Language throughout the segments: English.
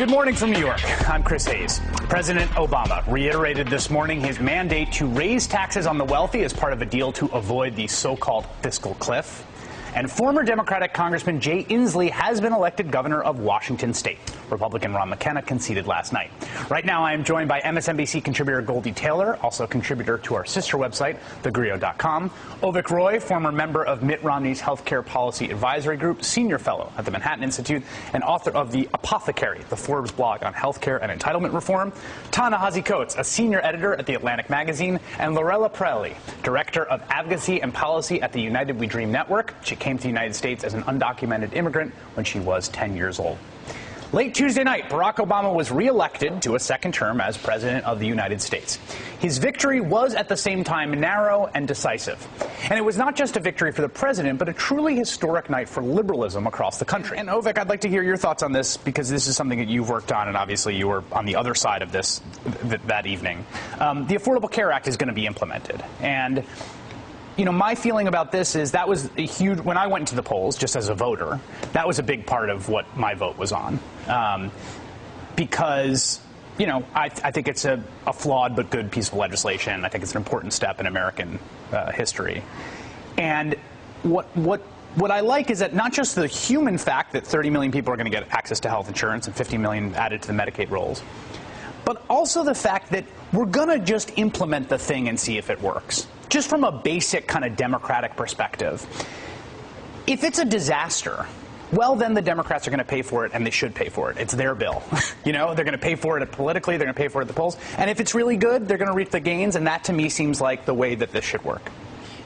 Good morning from New York. I'm Chris Hayes. President Obama reiterated this morning his mandate to raise taxes on the wealthy as part of a deal to avoid the so-called fiscal cliff. And former Democratic Congressman Jay Inslee has been elected governor of Washington State. Republican Ron McKenna conceded last night. Right now, I am joined by MSNBC contributor Goldie Taylor, also contributor to our sister website, thegrio.com. Avik Roy, former member of Mitt Romney's Healthcare Policy Advisory Group, senior fellow at the Manhattan Institute, and author of The Apothecary, the Forbes blog on healthcare and entitlement reform. Ta-Nehisi Coates, a senior editor at The Atlantic Magazine, and Lorella Presley, director of advocacy and policy at the United We Dream Network. She came to the United States as an undocumented immigrant when she was 10 years old. Late Tuesday night, Barack Obama was reelected to a second term as president of the United States. His victory was at the same time narrow and decisive. And it was not just a victory for the president, but a truly historic night for liberalism across the country. And Avik, I'd like to hear your thoughts on this, because this is something that you've worked on, and obviously you were on the other side of this that evening. The Affordable Care Act is going to be implemented. And you know, my feeling about this is that was a huge, when I went into the polls, just as a voter, that was a big part of what my vote was on. Because, you know, I think it's a flawed but good piece of legislation. I think it's an important step in American history. And what I like is that not just the human fact that 30 million people are going to get access to health insurance and 50 million added to the Medicaid rolls, but also the fact that we're going to just implement the thing and see if it works. Just from a basic kind of democratic perspective. If it's a disaster, well, then the Democrats are going to pay for it, and they should pay for it. It's their bill. You know, they're going to pay for it politically, they're going to pay for it at the polls. And if it's really good, they're going to reap the gains, and that to me seems like the way that this should work.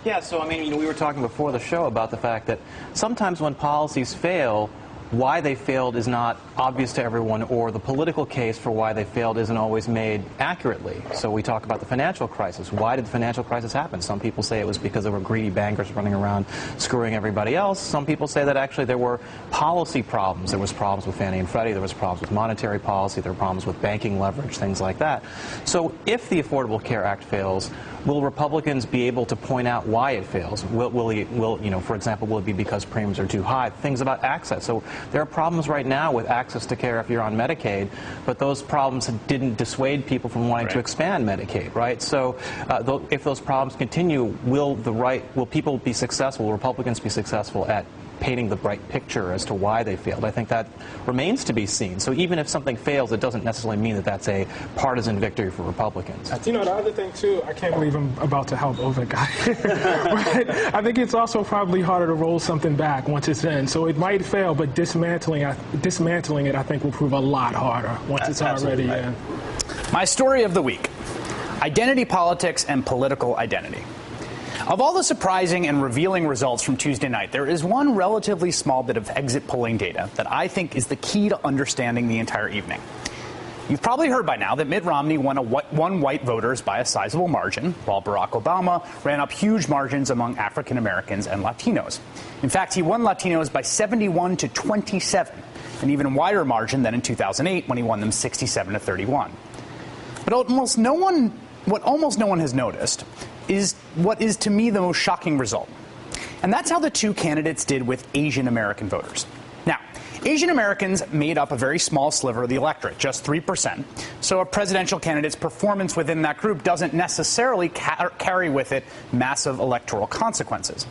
Yeah, so I mean, you know, we were talking before the show about the fact that sometimes when policies fail, why they failed is not obvious to everyone, or the political case for why they failed isn't always made accurately. So we talk about the financial crisis. Why did the financial crisis happen? Some people say it was because there were greedy bankers running around screwing everybody else. Some people say that actually there were policy problems. There was problems with Fannie and Freddie. There was problems with monetary policy. There were problems with banking leverage, things like that. So if the Affordable Care Act fails, will Republicans be able to point out why it fails? Will you know, for example, will it be because premiums are too high? Things about access. So there are problems right now with access to care if you're on Medicaid, but those problems didn't dissuade people from wanting to expand Medicaid, right? So if those problems continue, will people be successful, will Republicans be successful at painting the bright picture as to why they failed? I think that remains to be seen. So even if something fails, it doesn't necessarily mean that that's a partisan victory for Republicans. You know, the other thing, too, I can't believe I'm about to help Avik. But I think it's also probably harder to roll something back once it's in. So it might fail, but dismantling it, I think, will prove a lot harder once it's already in. My story of the week: identity politics and political identity. Of all the surprising and revealing results from Tuesday night, there is one relatively small bit of exit polling data that I think is the key to understanding the entire evening. You've probably heard by now that Mitt Romney won white voters by a sizable margin, while Barack Obama ran up huge margins among African Americans and Latinos. In fact, he won Latinos by 71 to 27, an even wider margin than in 2008 when he won them 67 to 31. But what almost no one has noticed is what is, to me, the most shocking result. And that's how the two candidates did with Asian American voters. Now, Asian Americans made up a very small sliver of the electorate, just 3%. So a presidential candidate's performance within that group doesn't necessarily carry with it massive electoral consequences.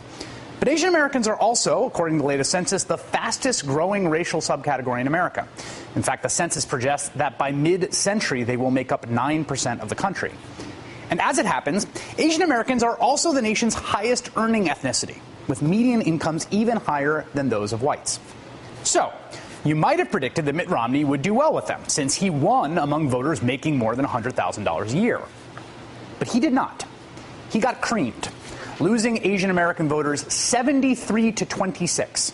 But Asian Americans are also, according to the latest census, the fastest growing racial subcategory in America. In fact, the census projects that by mid-century, they will make up 9% of the country. And as it happens, Asian Americans are also the nation's highest earning ethnicity, with median incomes even higher than those of whites. So, you might have predicted that Mitt Romney would do well with them, since he won among voters making more than $100,000 a year. But he did not. He got creamed, losing Asian American voters 73 to 26.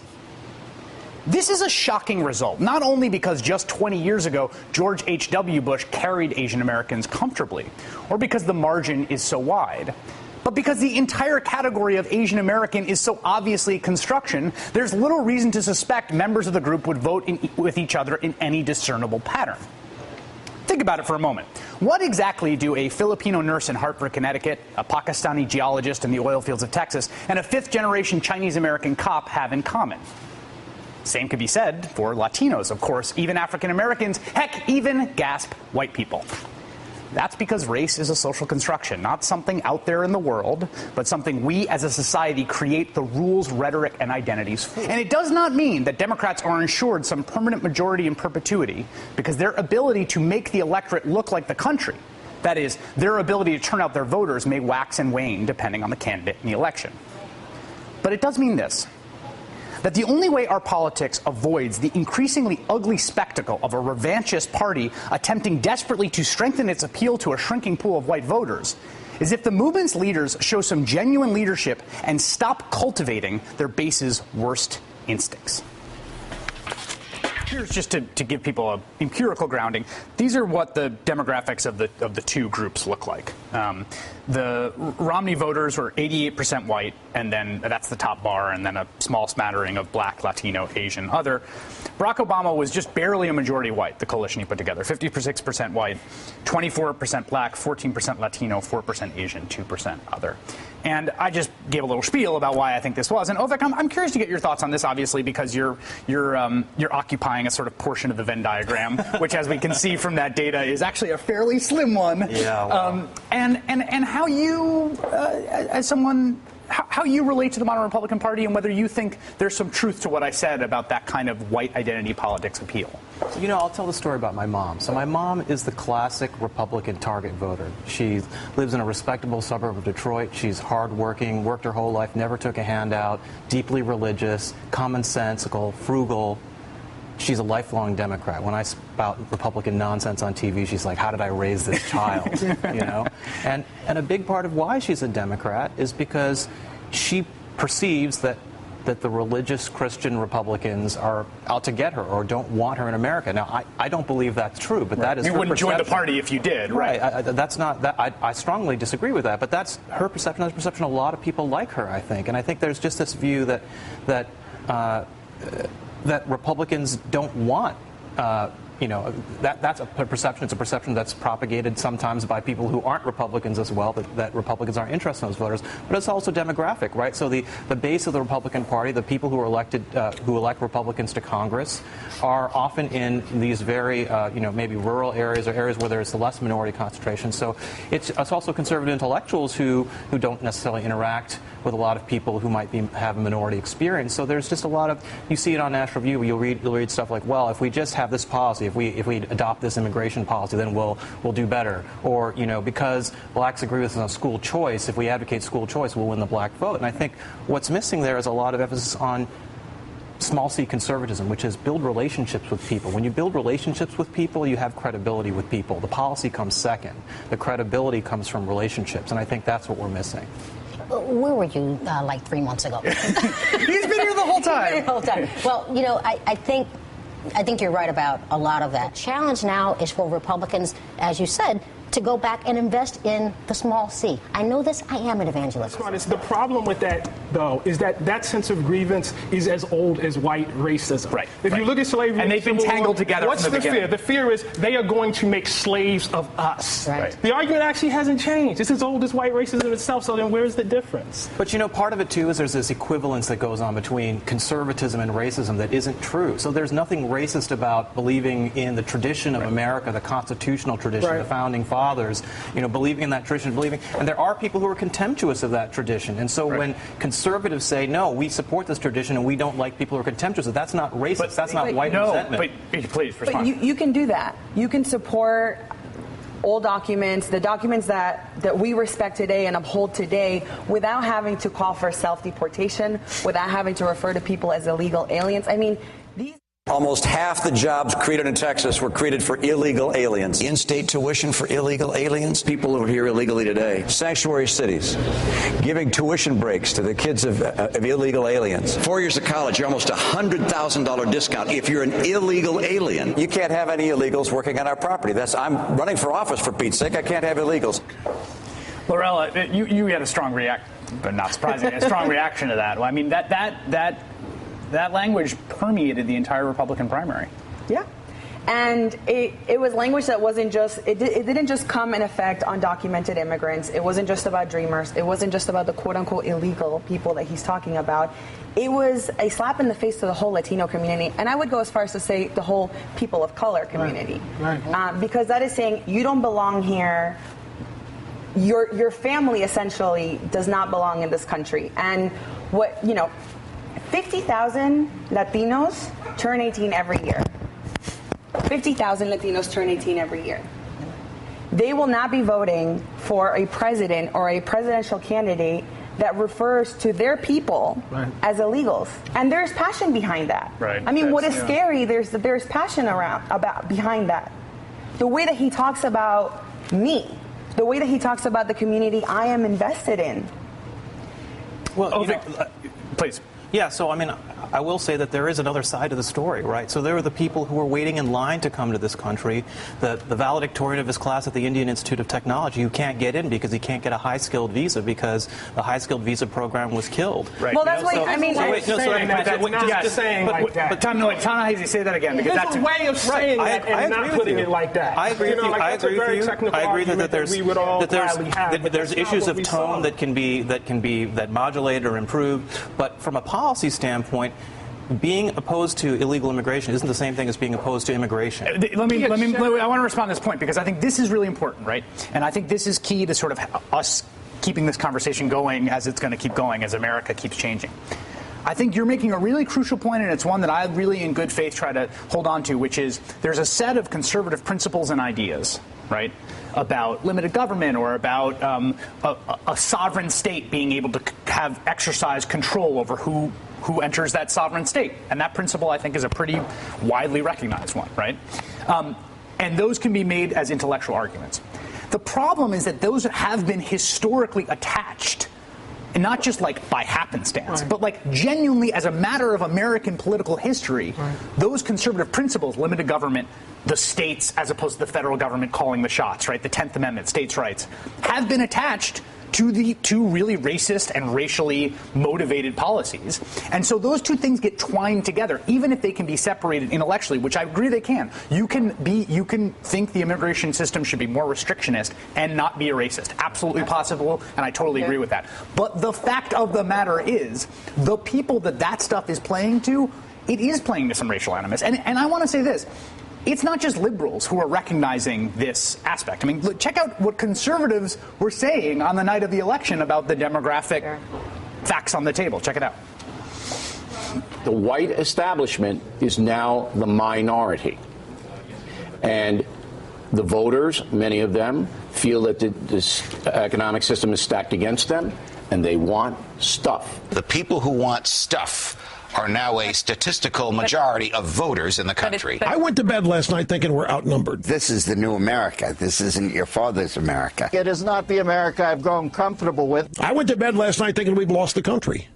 This is a shocking result, not only because just 20 years ago, George H.W. Bush carried Asian Americans comfortably, or because the margin is so wide, but because the entire category of Asian American is so obviously construction, there's little reason to suspect members of the group would vote with each other in any discernible pattern. Think about it for a moment. What exactly do a Filipino nurse in Hartford, Connecticut, a Pakistani geologist in the oil fields of Texas, and a fifth-generation Chinese-American cop have in common? Same could be said for Latinos, of course, even African Americans, heck, even, gasp, white people. That's because race is a social construction, not something out there in the world, but something we as a society create the rules, rhetoric, and identities for. And it does not mean that Democrats are ensured some permanent majority in perpetuity, because their ability to make the electorate look like the country, that is, their ability to turn out their voters, may wax and wane depending on the candidate in the election. But it does mean this: that the only way our politics avoids the increasingly ugly spectacle of a revanchist party attempting desperately to strengthen its appeal to a shrinking pool of white voters is if the movement's leaders show some genuine leadership and stop cultivating their base's worst instincts. Here's just to give people an empirical grounding. These are what the demographics of the two groups look like. The Romney voters were 88% white, and then that's the top bar, and then a small smattering of black, Latino, Asian, other. Barack Obama was just barely a majority white, the coalition he put together. 56% white, 24% black, 14% Latino, 4% Asian, 2% other. And I just gave a little spiel about why I think this was. And Avik, I'm curious to get your thoughts on this, obviously, because you're occupying a sort of portion of the Venn diagram, which, as we can see from that data, is actually a fairly slim one. Yeah. Wow. And how you, as someone, how you relate to the modern Republican Party, and whether you think there's some truth to what I said about that kind of white identity politics appeal. You know, I'll tell the story about my mom. So my mom is the classic Republican target voter. She lives in a respectable suburb of Detroit. She's hardworking, worked her whole life, never took a handout, deeply religious, commonsensical, frugal. She's a lifelong Democrat. When I spout Republican nonsense on TV, she's like, how did I raise this child? You know? And a big part of why she's a Democrat is because she perceives that the religious Christian Republicans are out to get her or don't want her in America. Now, I don't believe that's true, but that is her perception. You wouldn't join the party if you did, right? That's not that. I strongly disagree with that, but that's her perception. That's the perception of a lot of people like her, I think. And I think there's just this view that Republicans don't want. That's a perception. It's a perception that's propagated sometimes by people who aren't Republicans as well, that Republicans aren't interested in those voters. But it's also demographic, right? So the base of the Republican Party, the people who are elected, who elect Republicans to Congress, are often in these very, maybe rural areas or areas where there's less minority concentration. So it's also conservative intellectuals who don't necessarily interact with a lot of people who might have a minority experience. So there's just a lot of, you see it on National Review, you'll read stuff like, well, if we just have this policy, if we adopt this immigration policy, then we'll do better. Or, because blacks agree with us on school choice, if we advocate school choice, we'll win the black vote. And I think what's missing there is a lot of emphasis on small c conservatism, which is build relationships with people. When you build relationships with people, you have credibility with people. The policy comes second. The credibility comes from relationships, and I think that's what we're missing. Where were you like 3 months ago? He's been here the whole time. Well, I think you're right about a lot of that. The challenge now is for Republicans, as you said, to go back and invest in the small c. I know this. I am an evangelist. The problem with that, though, is that sense of grievance is as old as white racism. Right. If you look at slavery, and they've been tangled together. What's the fear? The fear is they are going to make slaves of us. Right. The argument actually hasn't changed. It's as old as white racism itself. So then, where's the difference? But part of it too is there's this equivalence that goes on between conservatism and racism that isn't true. So there's nothing racist about believing in the tradition of America, the constitutional tradition, the founding fathers. Believing in that tradition, and there are people who are contemptuous of that tradition. And so when conservatives say, no, we support this tradition and we don't like people who are contemptuous, that's not racist, that's not white resentment. But please, respond. But you can do that. You can support old documents, the documents that we respect today and uphold today, without having to call for self-deportation, without having to refer to people as illegal aliens. I mean, these... Almost half the jobs created in Texas were created for illegal aliens. In-state tuition for illegal aliens? People who are here illegally today. Sanctuary cities. Giving tuition breaks to the kids of illegal aliens. 4 years of college, you're almost $100,000 discount if you're an illegal alien. You can't have any illegals working on our property. I'm running for office, for Pete's sake. I can't have illegals. Lorella, you had a strong reaction, but not surprisingly, a strong reaction to that. Well, I mean, that language permeated the entire Republican primary. Yeah. And it was language that wasn't just, it didn't just come in effect on documented immigrants. It wasn't just about dreamers. It wasn't just about the quote-unquote illegal people that he's talking about. It was a slap in the face to the whole Latino community. And I would go as far as to say the whole people of color community. Right. Because that is saying you don't belong here. Your family essentially does not belong in this country. And 50,000 Latinos turn 18 every year. 50,000 Latinos turn 18 every year. They will not be voting for a president or a presidential candidate that refers to their people as illegals. And there's passion behind that. Right. I mean, what is scary, there's passion behind that. The way that he talks about me, the way that he talks about the community I am invested in. Well, please. Yeah, so I mean, I will say that there is another side to the story, right? So there are the people who are waiting in line to come to this country, the valedictorian of his class at the Indian Institute of Technology who can't get in because he can't get a high-skilled visa because the high-skilled visa program was killed. Right. Well, that's what I mean. But Tom, no, how does he say that again? Because that's a way of saying that and not putting it like that. I agree with you. I agree with you. I agree that there's issues of tone that can be modulated or improved, but from a policy standpoint, being opposed to illegal immigration isn't the same thing as being opposed to immigration. I want to respond to this point because I think this is really important, right? And I think this is key to sort of us keeping this conversation going as it's going to keep going as America keeps changing. I think you're making a really crucial point, and it's one that I really, in good faith, try to hold on to, which is there's a set of conservative principles and ideas, right, about limited government or about a sovereign state being able to exercise control over who enters that sovereign state. And that principle, I think, is a pretty widely recognized one, right? And those can be made as intellectual arguments. The problem is that those have been historically attached, and not just like by happenstance, but like genuinely as a matter of American political history, those conservative principles, limited government, the states as opposed to the federal government calling the shots, right? The 10th Amendment, states' rights, have been attached to the two really racist and racially motivated policies. And so those two things get twined together, even if they can be separated intellectually, which I agree they can. You can think the immigration system should be more restrictionist and not be a racist. Absolutely possible, and I totally agree with that. But the fact of the matter is, the people that stuff is playing to, it is playing to some racial animus. And I want to say this. It's not just liberals who are recognizing this aspect. I mean, look, check out what conservatives were saying on the night of the election about the demographic facts on the table. Check it out. The white establishment is now the minority. And the voters, many of them, feel that this economic system is stacked against them, and they want stuff. The people who want stuff are now a statistical majority of voters in the country. I went to bed last night thinking we're outnumbered. This is the new America. This isn't your father's America. It is not the America I've grown comfortable with. I went to bed last night thinking we've lost the country.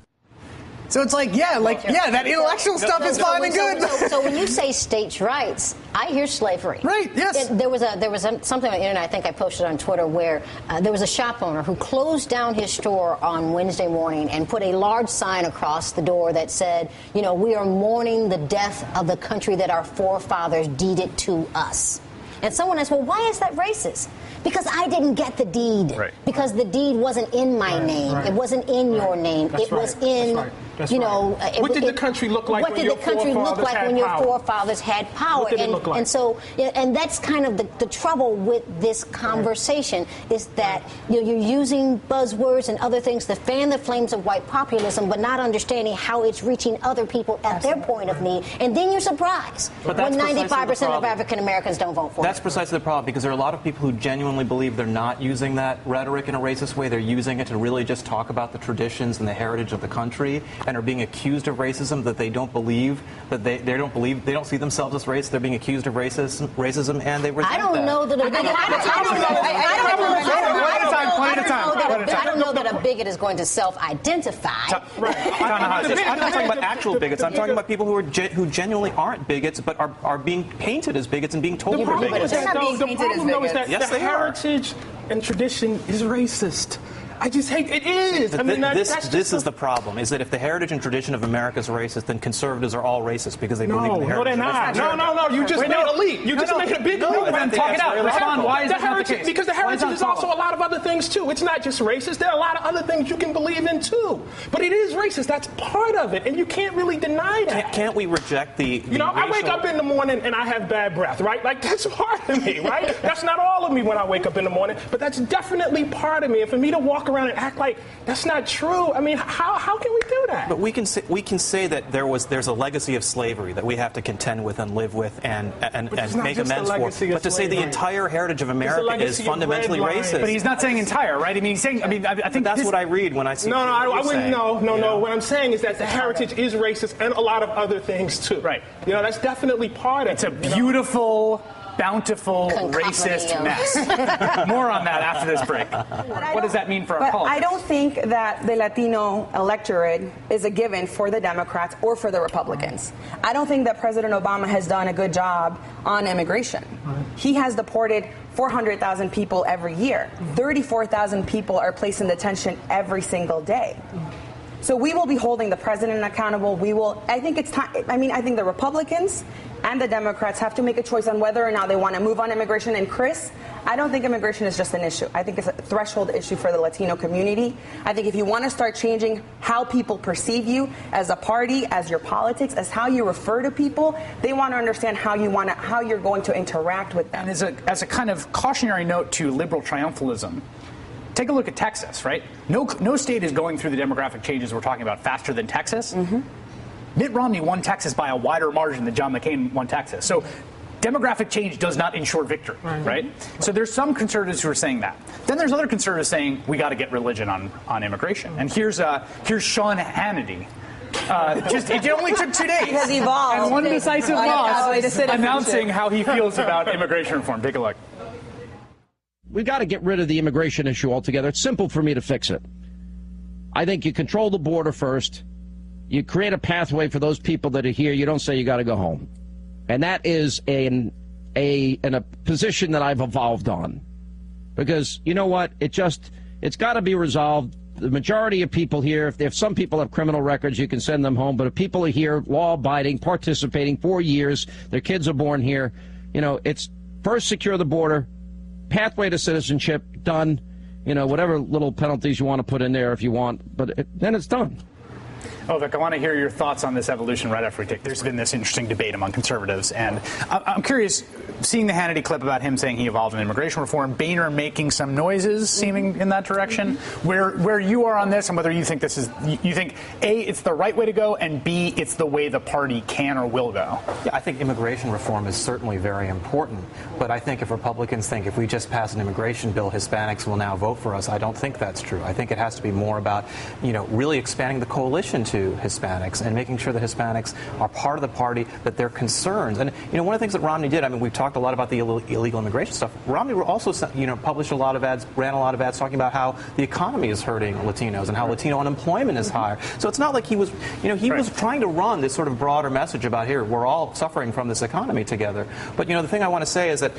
So it's like, that intellectual stuff is fine and good. So when you say states' rights, I hear slavery. Right, yes. There was something on the internet, I think I posted on Twitter, where there was a shop owner who closed down his store on Wednesday morning and put a large sign across the door that said, we are mourning the death of the country that our forefathers deeded to us. And someone asked, well, why is that racist? Because I didn't get the deed. Right. Because the deed wasn't in my name. Right. It wasn't in your name. That's it was in, what did the country look like when your forefathers had power? What did it look like? And so, and that's kind of the trouble with this conversation is that you're using buzzwords and other things to fan the flames of white populism, but not understanding how it's reaching other people at their point of need. And then you're surprised when 95% of African Americans don't vote for it. That's precisely the problem, because there are a lot of people who genuinely believe they're not using that rhetoric in a racist way. They're using it to really just talk about the traditions and the heritage of the country, and are being accused of racism that they don't believe, they don't see themselves as racist. They're being accused of racism, and they resent that. I don't know that a bigot is going to self-identify. I'm not talking about actual bigots. I'm talking about people who genuinely aren't bigots, but are being painted as bigots and being told they're bigots. The problem, though, is that the heritage and tradition is racist. I just hate it is. I mean, this is the problem, is that if the heritage and tradition of America is racist, then conservatives are all racist because they believe in the heritage. No, they're not. No, you just made a leap. You just made a big leap. Then talk it out. Respond. Why is that not the case? Because the heritage is also a lot of other things, too. It's not just racist. There are a lot of other things you can believe in, too. But it is racist. That's part of it, and you can't really deny that. Can't we reject the I wake up in the morning and I have bad breath, right? Like, that's part of me, right? That's not all of me when I wake up in the morning, but that's definitely part of me. And for me to walk around and act like that's not true, I mean, how can we do that? But we can say that there's a legacy of slavery that we have to contend with and live with and make amends for. But to say the entire heritage of America is fundamentally racist. But he's not saying entire, right? I mean, he's saying. I mean, I think that's what I read when I see. No, I wouldn't. No. What I'm saying is that the heritage is racist and a lot of other things too. Right. That's definitely part of it. It's a beautiful, bountiful, racist mess. More on that after this break. What does that mean for our politics? I don't think that the Latino electorate is a given for the Democrats or for the Republicans. I don't think that President Obama has done a good job on immigration. He has deported 400,000 people every year. 34,000 people are placed in detention every single day. So we will be holding the president accountable. I think it's time. I mean, I think the Republicans and the Democrats have to make a choice on whether or not they want to move on immigration. And Chris, I don't think immigration is just an issue. I think it's a threshold issue for the Latino community. I think if you want to start changing how people perceive you as a party, as your politics, as how you refer to people, they want to understand how you're going to interact with them. And as a kind of cautionary note to liberal triumphalism, take a look at Texas, right? No state is going through the demographic changes we're talking about faster than Texas. Mm-hmm. Mitt Romney won Texas by a wider margin than John McCain won Texas. So demographic change does not ensure victory, right? So there's some conservatives who are saying that. Then there's other conservatives saying we got to get religion on immigration. And here's Sean Hannity. It only took 2 days. He has evolved. And one decisive loss announcing how he feels about immigration reform. Take a look. We've got to get rid of the immigration issue altogether. It's simple for me to fix it. I think you control the border first. You create a pathway for those people that are here. You don't say you got to go home. And that is a position that I've evolved on. Because, you know what? It's got to be resolved. The majority of people here, if some people have criminal records, you can send them home. But if people are here, law-abiding, participating 4 years, their kids are born here, it's first secure the border, pathway to citizenship, done. Whatever little penalties you want to put in there if you want, but then it's done. Avik, I want to hear your thoughts on this evolution right after we take. There's been this interesting debate among conservatives, and I'm curious, seeing the Hannity clip about him saying he evolved in immigration reform, Boehner making some noises seeming in that direction, where you are on this, and whether you think this is, you think, A, it's the right way to go, and B, it's the way the party can or will go? Yeah, I think immigration reform is certainly very important, but I think if Republicans think if we just pass an immigration bill, Hispanics will now vote for us, I don't think that's true. I think it has to be more about, really expanding the coalition to Hispanics and making sure that Hispanics are part of the party, that their concerns. And, one of the things that Romney did, we've talked a lot about the illegal immigration stuff. Romney also, published a lot of ads, ran a lot of ads talking about how the economy is hurting Latinos and how Latino unemployment is higher. So it's not like he was, he was trying to run this sort of broader message about here, we're all suffering from this economy together. But, the thing I want to say is that,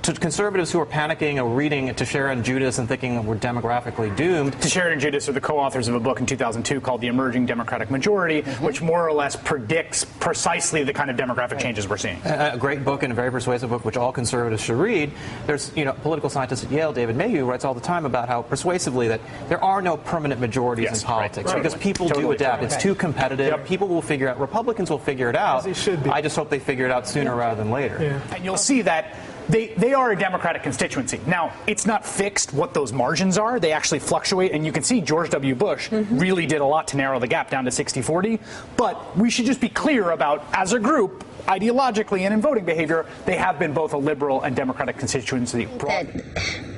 to conservatives who are panicking or reading Teixeira and Judas and thinking we're demographically doomed. Teixeira and Judas are the co-authors of a book in 2002 called The Emerging Democratic Majority, which more or less predicts precisely the kind of demographic changes we're seeing. A great book and a very persuasive book, which all conservatives should read. There's, political scientist at Yale, David Mayhew, writes all the time about how persuasively that there are no permanent majorities in politics because people do adapt. It's too competitive. Yep. People will figure out. Republicans will figure it out. As they should be. I just hope they figure it out sooner rather than later. Yeah. And you'll see that they are a Democratic constituency. Now, it's not fixed what those margins are. They actually fluctuate, and you can see George W. Bush really did a lot to narrow the gap down to 60-40. But we should just be clear about, as a group, ideologically and in voting behavior, they have been both a liberal and Democratic constituency. That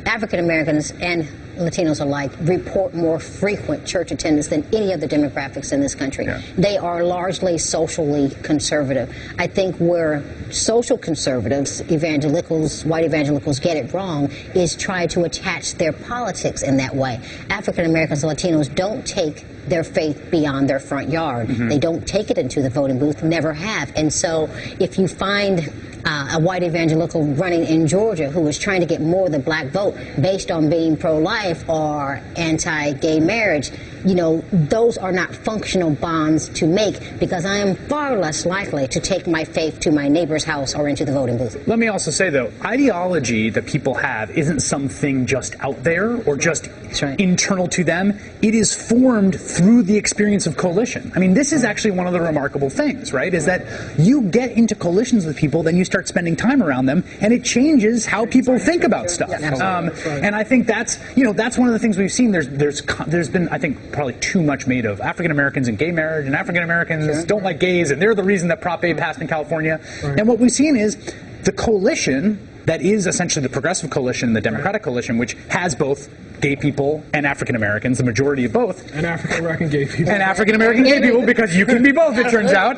African Americans and Latinos alike report more frequent church attendance than any other demographics in this country. Yeah. They are largely socially conservative. I think where social conservatives, evangelicals, white evangelicals get it wrong is try to attach their politics in that way. African Americans and Latinos don't take their faith beyond their front yard. They don't take it into the voting booth, never have. And so if you find a white evangelical running in Georgia who was trying to get more of the black vote based on being pro-life or anti-gay marriage, you know, those are not functional bonds to make, because I am far less likely to take my faith to my neighbor's house or into the voting booth. Let me also say, though, ideology that people have isn't something just out there or just internal to them. It is formed through the experience of coalition. I mean, this is actually one of the remarkable things, right, is that you get into coalitions with people, then you start spending time around them, and it changes how people think about stuff. And I think that's, you know, that's one of the things we've seen. There's been, I think, probably too much made of African Americans and gay marriage, and African Americans don't like gays, and they're the reason that Prop A passed in California. And what we've seen is the coalition that is essentially the progressive coalition, the Democratic coalition, which has both gay people and African Americans, the majority of both. And African American gay people. And African American gay people, because you can be both, it turns out.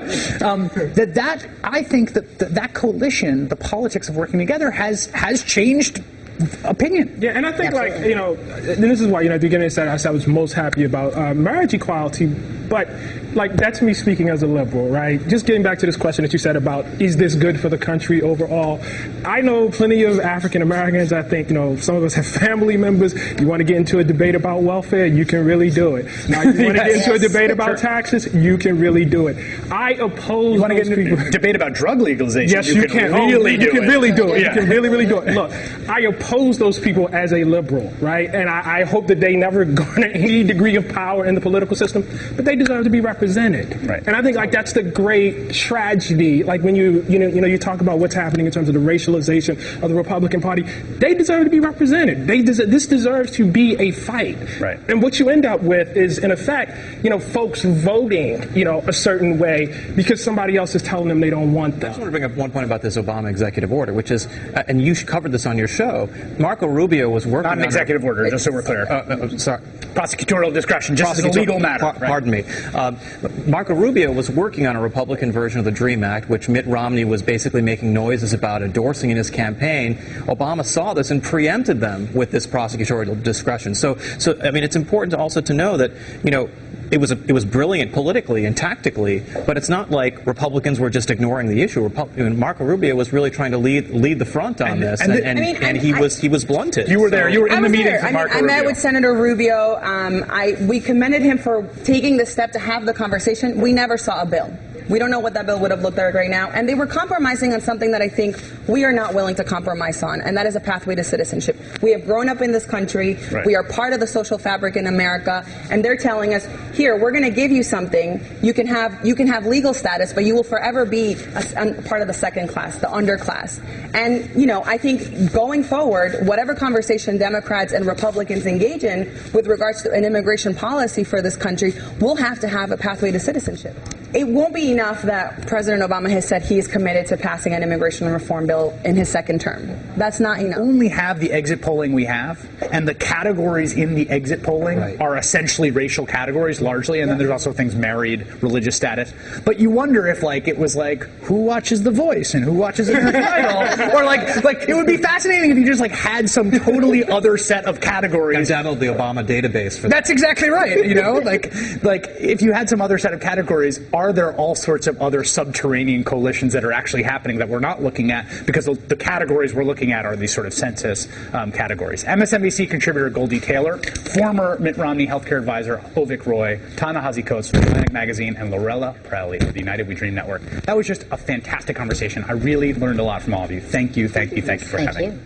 I think that coalition, the politics of working together, has changed opinion. Yeah, and I think, like, you know, this is why, you know, at the beginning I said I was most happy about marriage equality, but, like, that's me speaking as a liberal, right? Just getting back to this question that you said about, is this good for the country overall? I know plenty of African Americans. I think, you know, some of us have family members. You want to get into a debate about welfare, you can really do it. Now, you want to get into a debate about taxes, you can really do it. I oppose. You want to get into a debate about drug legalization? Yes, you can. You can really do it. You can really, really do it. Look, I oppose those people as a liberal, right? And I hope that they never garner any degree of power in the political system, but they deserve to be represented. Right. And I think, like, that's the great tragedy. Like, when you talk about what's happening in terms of the racialization of the Republican Party, they deserve to be represented. This deserves to be a fight. Right. And what you end up with is, in effect, you know, folks voting, you know, a certain way because somebody else is telling them they don't want them. I just want to bring up one point about this Obama executive order, which is, and you covered this on your show, Marco Rubio was working on... Not an executive order, just so we're clear. Sorry. Prosecutorial discretion, just as a legal matter. Pardon me. Marco Rubio was working on a Republican version of the DREAM Act, which Mitt Romney was basically making noises about endorsing in his campaign. Obama saw this and preempted them with this prosecutorial discretion. So I mean, it's important also to know that, you know, it was brilliant politically and tactically, but it's not like Republicans were just ignoring the issue. Marco Rubio was really trying to lead the front on this, and he was blunted. You were there. You were in the meeting with Marco Rubio. I met with Senator Rubio. We commended him for taking the step to have the conversation. We never saw a bill. We don't know what that bill would have looked like right now. And they were compromising on something that I think we are not willing to compromise on, and that is a pathway to citizenship. We have grown up in this country. Right. We are part of the social fabric in America, and they're telling us, here, we're going to give you something. You can have legal status, but you will forever be a part of the second class, the underclass. And, you know, I think going forward, whatever conversation Democrats and Republicans engage in with regards to an immigration policy for this country, we'll have to have a pathway to citizenship. It won't be enough that President Obama has said he is committed to passing an immigration reform bill in his second term. That's not enough. We only have the exit polling we have, and the categories in the exit polling are essentially racial categories largely, and then there's also things married, religious status. But you wonder if, like, it was like, who watches The Voice and who watches American Idol? Or like it would be fascinating if you just, like, had some totally other set of categories. Download the Obama database for that. That's exactly right. You know, like if you had some other set of categories, are there all sorts of other subterranean coalitions that are actually happening that we're not looking at, because the categories we're looking at are these sort of census categories. MSNBC contributor Goldie Taylor, former Mitt Romney healthcare advisor Avik Roy, Ta-Nehisi Coates from Atlantic Magazine, and Lorella Presley of the United We Dream Network. That was just a fantastic conversation. I really learned a lot from all of you. Thank you for having me.